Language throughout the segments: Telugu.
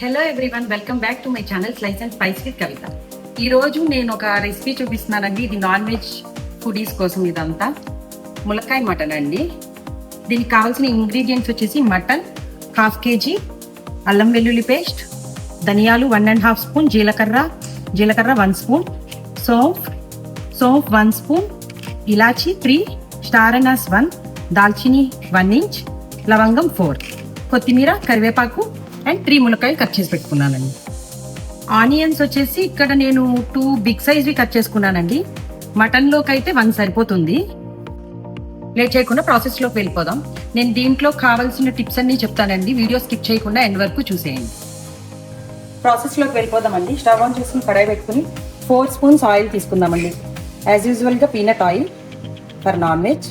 Hello everyone, welcome back to my channel slice and spice with Kavitha. ఈరోజు నేను ఒక రెసిపీ చూపిస్తున్నానండి. ఇది నాన్ వెజ్ ఫుడీస్ కోసం. ఇదంతా ములక్కాయ మటన్ అండి. దీనికి కావాల్సిన ఇంగ్రీడియంట్స్ వచ్చేసి మటన్ 1/2 kg, అల్లం వెల్లుల్లి పేస్ట్, ధనియాలు 1.5 స్పూన్, జీలకర్ర 1 స్పూన్, సోంఫ్ 1 స్పూన్, ఇలాచి 3, స్టార్ అనాస్ 1, దాల్చిని 1 ఇంచ్, లవంగం 4, కొత్తిమీర, కరివేపాకు అండ్ 3 ములక్కాయలు కట్ చేసి పెట్టుకున్నానండి. ఆనియన్స్ వచ్చేసి ఇక్కడ నేను 2 బిగ్ సైజ్వి కట్ చేసుకున్నానండి. మటన్లోకి అయితే 1 సరిపోతుంది. లేట్ చేయకుండా ప్రాసెస్లోకి వెళ్ళిపోదాం. నేను దీంట్లో కావాల్సిన టిప్స్ అన్నీ చెప్తానండి. వీడియో స్కిప్ చేయకుండా ఎండ్ వరకు చూసేయండి. ప్రాసెస్లోకి వెళ్ళిపోదామండి. స్టవ్ ఆన్ చేసుకుని కడాయి పెట్టుకుని 4 స్పూన్స్ ఆయిల్ తీసుకుందామండి. యాజ్ యూజువల్గా peanut oil for non veg.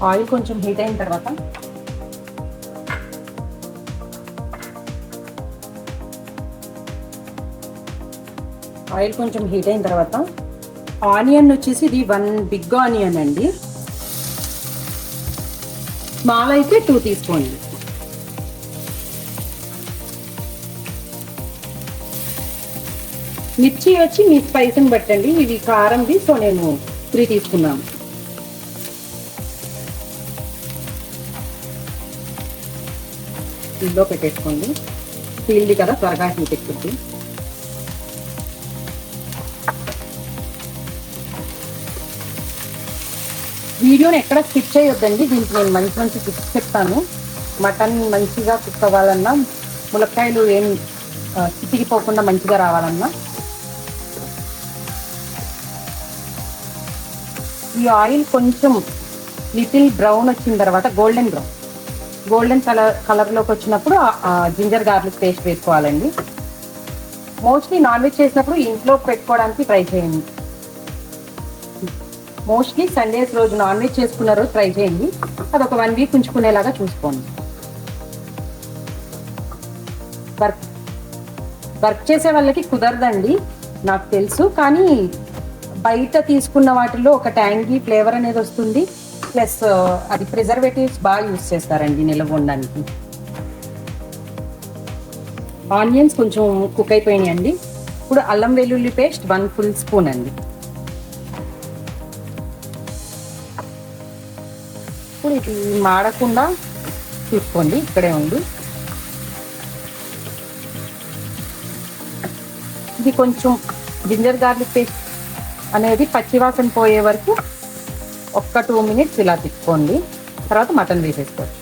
Oil కొంచెం హీట్ అయిన తర్వాత ఆనియన్ వచ్చేసి ఇది 1 బిగ్ ఆనియన్ అండి. స్మాల్ అయితే 2 తీసుకోండి. మిర్చి వచ్చి మీ స్పైస్ని బట్టండి. ఇవి కారంది, సో నేను 3 తీసుకున్నాను. ఇందులో పెట్టేసుకోండి. స్టీల్ది కదా, త్వరగా హీట్ ఎక్కుద్ది. వీడియోని ఎక్కడ స్కిప్ చేయొద్దండి. దీనికి నేను మంచి టిప్స్ చెప్తాను. మటన్ మంచిగా కుక్ అవ్వాలన్నా, ములక్కాయలు ఏం చితికిపోకుండా మంచిగా రావాలన్నా. ఈ ఆయిల్ కొంచెం లిటిల్ బ్రౌన్ వచ్చిన తర్వాత గోల్డెన్ కలర్లోకి వచ్చినప్పుడు జింజర్ గార్లిక్ పేస్ట్ వేసుకోవాలండి. మోస్ట్లీ నాన్ వెజ్ చేసినప్పుడు ఇంట్లో పెట్టుకోవడానికి ట్రై చేయండి. మోస్ట్లీ సండేస్ రోజు నాన్ వెజ్ చేసుకున్న రోజు ట్రై చేయండి. అది ఒక 1 వీక్ ఉంచుకునేలాగా చూసుకోండి. వర్క్ చేసే వాళ్ళకి కుదరదండి, నాకు తెలుసు. కానీ బయట తీసుకున్న వాటిల్లో ఒక ట్యాంగీ ఫ్లేవర్ అనేది వస్తుంది. ప్లస్ అది ప్రిజర్వేటివ్స్ బాగా యూజ్ చేస్తారండి నిల్వ ఉండడానికి. ఆనియన్స్ కొంచెం కుక్ అయిపోయినాయండి. ఇప్పుడు అల్లం వెల్లుల్లి పేస్ట్ 1 ఫుల్ స్పూన్ అండి. ఇప్పుడు ఇది మాడకుండా చూసుకోండి, ఇక్కడే ఉంది. ఇది కొంచెం జింజర్ గార్లిక్ పేస్ట్ అనేది పచ్చివాసన పోయే వరకు ఒక్క 2 మినిట్స్ ఇలా తిప్పుకోండి. తర్వాత మటన్ వేసేసుకోవచ్చు.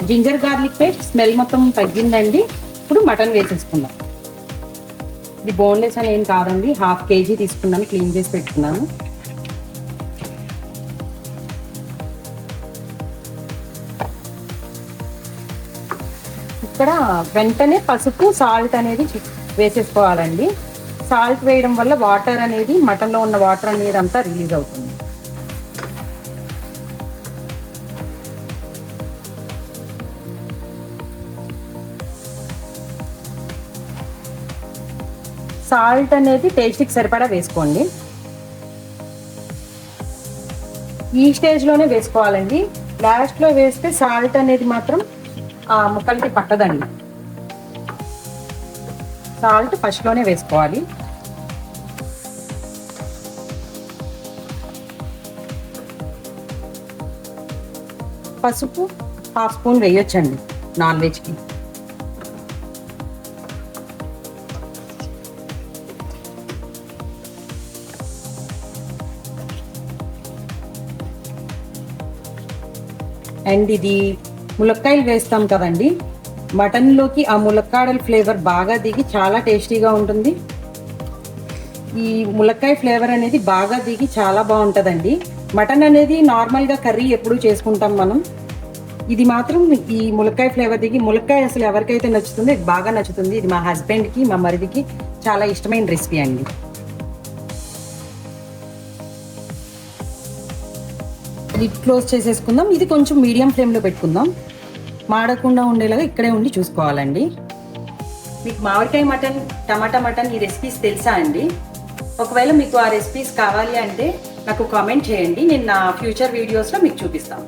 జింజర్ గార్లిక్ పేస్ట్ స్మెల్ మొత్తం తగ్గిందండి. ఇప్పుడు మటన్ వేసేసుకుందాం. ఇది బోన్లెస్ అని ఏం కాదండి, 1/2 kg తీసుకున్నాను, క్లీన్ చేసి పెట్టుకున్నాను. ఇక్కడ వెంటనే పసుపు, సాల్ట్ అనేది వేసేసుకోవాలండి. సాల్ట్ వేయడం వల్ల వాటర్ అనేది, మటన్లో ఉన్న వాటర్ అనేది అంతా రిలీజ్ అవుతుంది. సాల్ట్ అనేది టేస్ట్కి సరిపడా వేసుకోండి. ఈ స్టేజ్లోనే వేసుకోవాలండి. లాస్ట్లో వేస్తే సాల్ట్ అనేది మాత్రం ఆ ముక్కలకి పట్టదండి. సాల్ట్ ఫస్ట్లోనే వేసుకోవాలి. పసుపు 1/2 స్పూన్ వేయొచ్చండి నాన్ వెజ్కి. అండ్ ఇది ములక్కాయలు వేస్తాం కదండి, మటన్లోకి ఆ ములక్కాడల ఫ్లేవర్ బాగా దిగి చాలా టేస్టీగా ఉంటుంది. ఈ ములక్కాయ ఫ్లేవర్ అనేది బాగా దిగి చాలా బాగుంటుందండి. మటన్ అనేది నార్మల్గా కర్రీ ఎప్పుడు చేసుకుంటాం మనం. ఇది మాత్రం ఈ ములక్కాయ ఫ్లేవర్ దిగి, ములక్కాయ అసలు ఎవరికైతే నచ్చుతుందో ఇది బాగా నచ్చుతుంది. ఇది మా హస్బెండ్కి, మా మరిదికి చాలా ఇష్టమైన రెసిపీ అండి. లిడ్ క్లోజ్ చేసేసుకుందాం. ఇది కొంచెం మీడియం ఫ్లేమ్లో పెట్టుకుందాం. మాడకుండా ఉండేలాగా ఇక్కడే ఉండి చూసుకోవాలండి. మీకు మామిడికాయ మటన్, టమాటా మటన్ ఈ రెసిపీస్ తెలుసా అండి? ఒకవేళ మీకు ఆ రెసిపీస్ కావాలి అంటే నాకు కామెంట్ చేయండి, నేను నా ఫ్యూచర్ వీడియోస్లో మీకు చూపిస్తాను.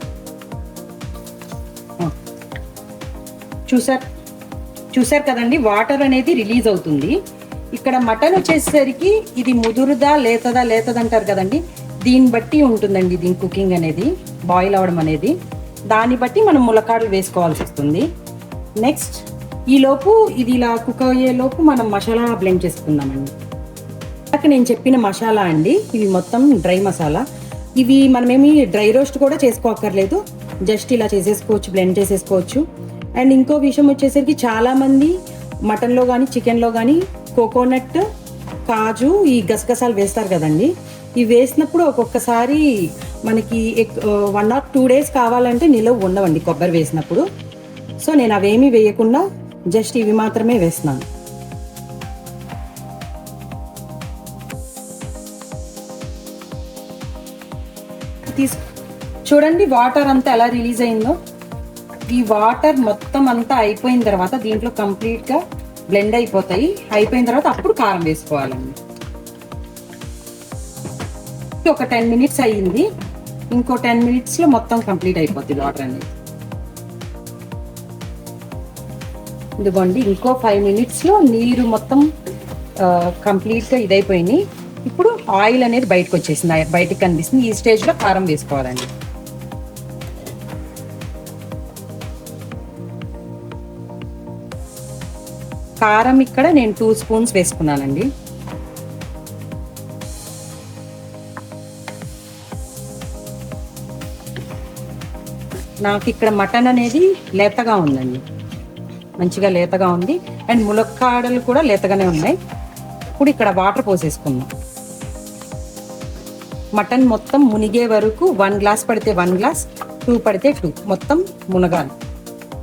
చూసారు కదండి, వాటర్ అనేది రిలీజ్ అవుతుంది. ఇక్కడ మటన్ వచ్చేసరికి ఇది ముదురుదా లేతదంటారు కదండి, దీన్ని బట్టి ఉంటుందండి దీని కుకింగ్ అనేది, బాయిల్ అవ్వడం అనేది. దాన్ని బట్టి మనం ములక్కాడలు వేసుకోవాల్సి వస్తుంది. నెక్స్ట్ ఈలోపు ఇది ఇలా కుక్ అయ్యేలోపు మనం మసాలా బ్లెండ్ చేసుకుందామండి. నేను చెప్పిన మసాలా అండి, ఇవి మొత్తం డ్రై మసాలా. ఇవి మనమేమి డ్రై రోస్ట్ కూడా చేసుకోక్కర్లేదు, జస్ట్ ఇలా చేసేసుకోవచ్చు, బ్లెండ్ చేసేసుకోవచ్చు. అండ్ ఇంకో విషయం వచ్చేసరికి చాలామంది మటన్లో కానీ చికెన్లో కానీ కోకోనట్, కాజు, ఈ గసగసాలు వేస్తారు కదండి. ఇవి వేసినప్పుడు ఒక్కొక్కసారి మనకి 1 or 2 days కావాలంటే నిలవ ఉండవండి కొబ్బరి వేసినప్పుడు. సో నేను అవేమీ వేయకుండా జస్ట్ ఇవి మాత్రమే వేస్తున్నాను. చూడండి వాటర్ అంతా ఎలా రిలీజ్ అయిందో. ఈ వాటర్ మొత్తం అంతా అయిపోయిన తర్వాత దీంట్లో కంప్లీట్గా బ్లెండ్ అయిపోతాయి. అయిపోయిన తర్వాత అప్పుడు కారం వేసుకోవాలండి. ఒక 10 minutes అయ్యింది, ఇంకో 10 minutesలో మొత్తం కంప్లీట్ అయిపోతుంది వాటర్ అనేది. ఇదిగోండి ఇంకో 5 minutesలో నీరు మొత్తం కంప్లీట్గా ఇదైపోయినాయి. ఇప్పుడు ఆయిల్ అనేది బయటకు వచ్చేసింది, బయటకు కనిపిస్తుంది. ఈ స్టేజ్లో కారం వేసుకోవాలండి. కారం ఇక్కడ నేను 2 spoons వేసుకున్నానండి. నాకు ఇక్కడ మటన్ అనేది లేతగా ఉందండి, మంచిగా లేతగా ఉంది. అండ్ ములక్కాడలు కూడా లేతగానే ఉన్నాయి. ఇప్పుడు ఇక్కడ వాటర్ పోసేసుకుందాం. మటన్ మొత్తం మునిగే వరకు 1 glass పడితే 1 glass, 2 పడితే 2, మొత్తం మునగాలి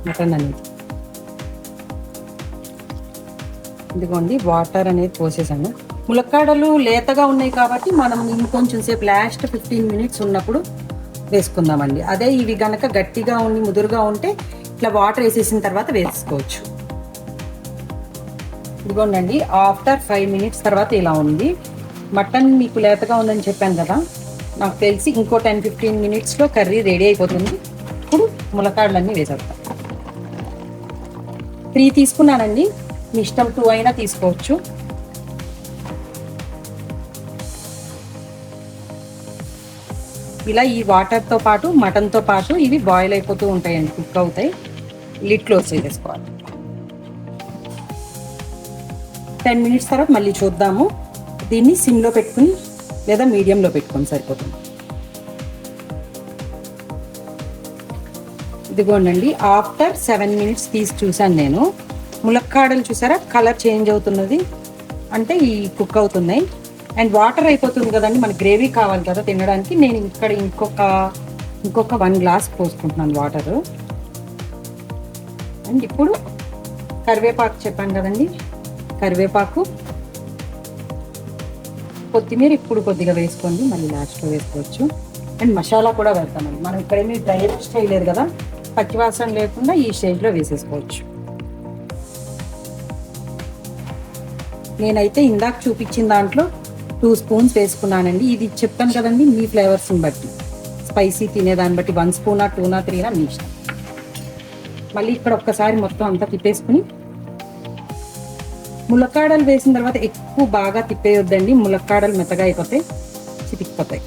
మటన్ అనేది. ఇదిగోండి వాటర్ అనేది పోసేసాను. ములక్కాడలు లేతగా ఉన్నాయి కాబట్టి మనం ఇంకొంచెం సేపు లాస్ట్ 15 minutes ఉన్నప్పుడు వేసుకుందామండి. అదే ఇవి గనక గట్టిగా ఉండి ముదురుగా ఉంటే ఇట్లా వాటర్ వేసేసిన తర్వాత వేసుకోవచ్చు. ఇదిగోండి ఆఫ్టర్ 5 minutes తర్వాత ఇలా ఉంది. మటన్ మీకు లేతగా ఉందని చెప్పాను కదా, నాకు తెలిసి ఇంకో 10-15 minutesలో కర్రీ రెడీ అయిపోతుంది. ఇప్పుడు ములక్కాడలన్నీ వేసేస్తాం. 3 తీసుకున్నానండి, మీ ఇష్టం 2 అయినా తీసుకోవచ్చు. ఇలా ఈ వాటర్తో పాటు మటన్తో పాటు ఇవి బాయిల్ అయిపోతూ ఉంటాయండి, కుక్ అవుతాయి. లిడ్ క్లోజ్ చేసేసుకోవాలి. 10 minutes తర్వాత మళ్ళీ చూద్దాము. దీన్ని సిమ్లో పెట్టుకుని లేదా మీడియంలో పెట్టుకొని సరిపోతుంది. ఇదిగోండి ఆఫ్టర్ 7 minutes తీసి చూసాను నేను. ములక్కాడలు చూసారా కలర్ చేంజ్ అవుతున్నది, అంటే ఈ కుక్ అవుతున్నాయి. అండ్ వాటర్ అయిపోతుంది కదండి, మనకి గ్రేవీ కావాలి కదా తినడానికి. నేను ఇక్కడ ఇంకొక 1 glass పోసుకుంటున్నాను వాటరు. అండ్ ఇప్పుడు కరివేపాకు చెప్పాను కదండి, కరివేపాకు, కొత్తిమీర ఇప్పుడు కొద్దిగా వేసుకోండి, మళ్ళీ లాస్ట్లో వేసుకోవచ్చు. అండ్ మసాలా కూడా పెడతామండి. మనం ఇక్కడేమీ డ్రై రోస్ట్ చేయలేదు కదా, పచ్చివాసన లేకుండా ఈ స్టేజ్లో వేసేసుకోవచ్చు. నేనైతే ఇందాక చూపించిన దాంట్లో 2 spoons వేసుకున్నానండి. ఇది చెప్పాను కదండి, మీ ఫ్లేవర్స్ని బట్టి, స్పైసీ తినేదాన్ని బట్టి 1 spoon, 2, 3 మీ ఇష్టం. మళ్ళీ ఇక్కడ ఒక్కసారి మొత్తం అంతా తిప్పేసుకుని, ములక్కాడలు వేసిన తర్వాత ఎక్కువ బాగా తిప్పేయొద్దండి, ములక్కాడలు మెత్తగా అయిపోతాయి, చితికిపోతాయి.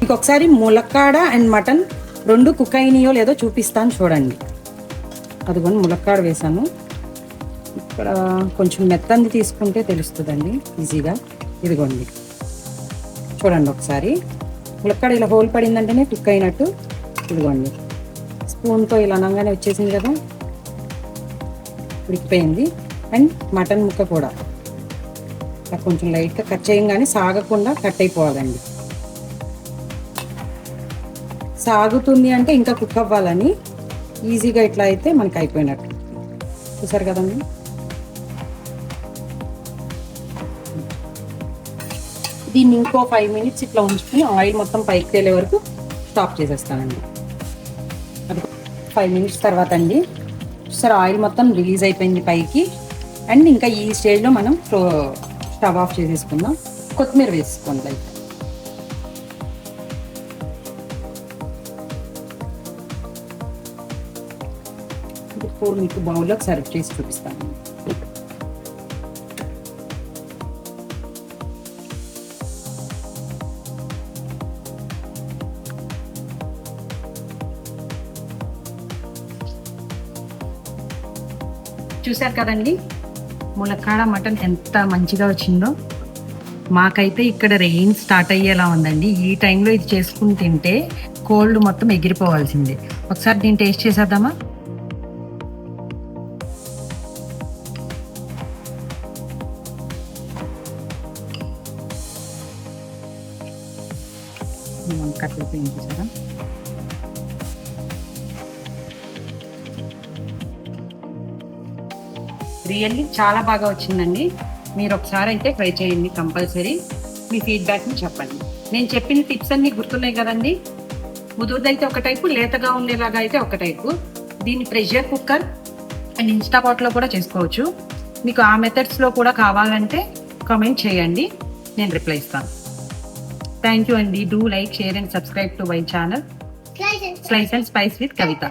ఇంకొకసారి ములక్కాడ అండ్ మటన్ 2 కుక్ అయినాయో లేదో చూపిస్తాను చూడండి. అదిగోండి ములక్కాడ వేసాను. ఇక్కడ కొంచెం మెత్తంది తీసుకుంటే తెలుస్తుందండి ఈజీగా. ఇదిగోండి చూడండి ఒకసారి, ములక్కాడ ఇలా హోల్ పడిందంటేనే కుక్ అయినట్టు. ఇదిగోండి స్పూన్తో ఇలా అనగానే వచ్చేసింది కదా, ఉడికిపోయింది. అండ్ మటన్ ముక్క కూడా కొంచెం లైట్గా కట్ చేయగానే సాగకుండా కట్ అయిపోవాలండి. సాగుతుంది అంటే ఇంకా కుక్ అవ్వాలని, ఈజీగా ఇట్లా అయితే మనకి అయిపోయినట్టు. చూసారు కదండి. దీన్ని ఇంకో 5 minutes ఇట్లా ఉంచుకుని ఆయిల్ మొత్తం పైకి తేలే వరకు స్టాప్ చేసేస్తానండి. అది 5 minutes తర్వాత అండి చూసారు ఆయిల్ మొత్తం రిలీజ్ అయిపోయింది పైకి. అండ్ ఇంకా ఈ స్టేజ్లో మనం స్టవ్ ఆఫ్ చేసేసుకుందాం. కొత్తిమీర వేసుకోండి లైట్. ఇప్పుడు మీకు బౌల్లోకి సర్వ్ చేసి చూపిస్తాను. చూశారు కదండి ములక్కాడ మటన్ ఎంత మంచిగా వచ్చిందో. మాకైతే ఇక్కడ రెయిన్ స్టార్ట్ అయ్యేలా ఉందండి. ఈ టైంలో ఇది చేసుకుని తింటే కోల్డ్ మొత్తం ఎగిరిపోవాల్సిందే. ఒకసారి దీన్ని టేస్ట్ చేసేద్దామా? కట్లయిపోయింది చూసారా? రియల్లీ చాలా బాగా వచ్చిందండి. మీరు ఒకసారి అయితే ట్రై చేయండి కంపల్సరీ. మీ ఫీడ్బ్యాక్ని చెప్పండి. నేను చెప్పిన టిప్స్ అన్నీ గుర్తున్నాయి కదండి. ముదురుదైతే ఒక టైపు, లేతగా ఉండేలాగా అయితే ఒక టైపు. దీన్ని ప్రెషర్ కుక్కర్ అండ్ ఇన్స్టాపాట్లో కూడా చేసుకోవచ్చు. మీకు ఆ మెథడ్స్లో కూడా కావాలంటే కామెంట్ చేయండి, నేను రిప్లై ఇస్తాను. థ్యాంక్ యూ అండి. Do like, share and subscribe to my channel Slice and Spice with Kavita.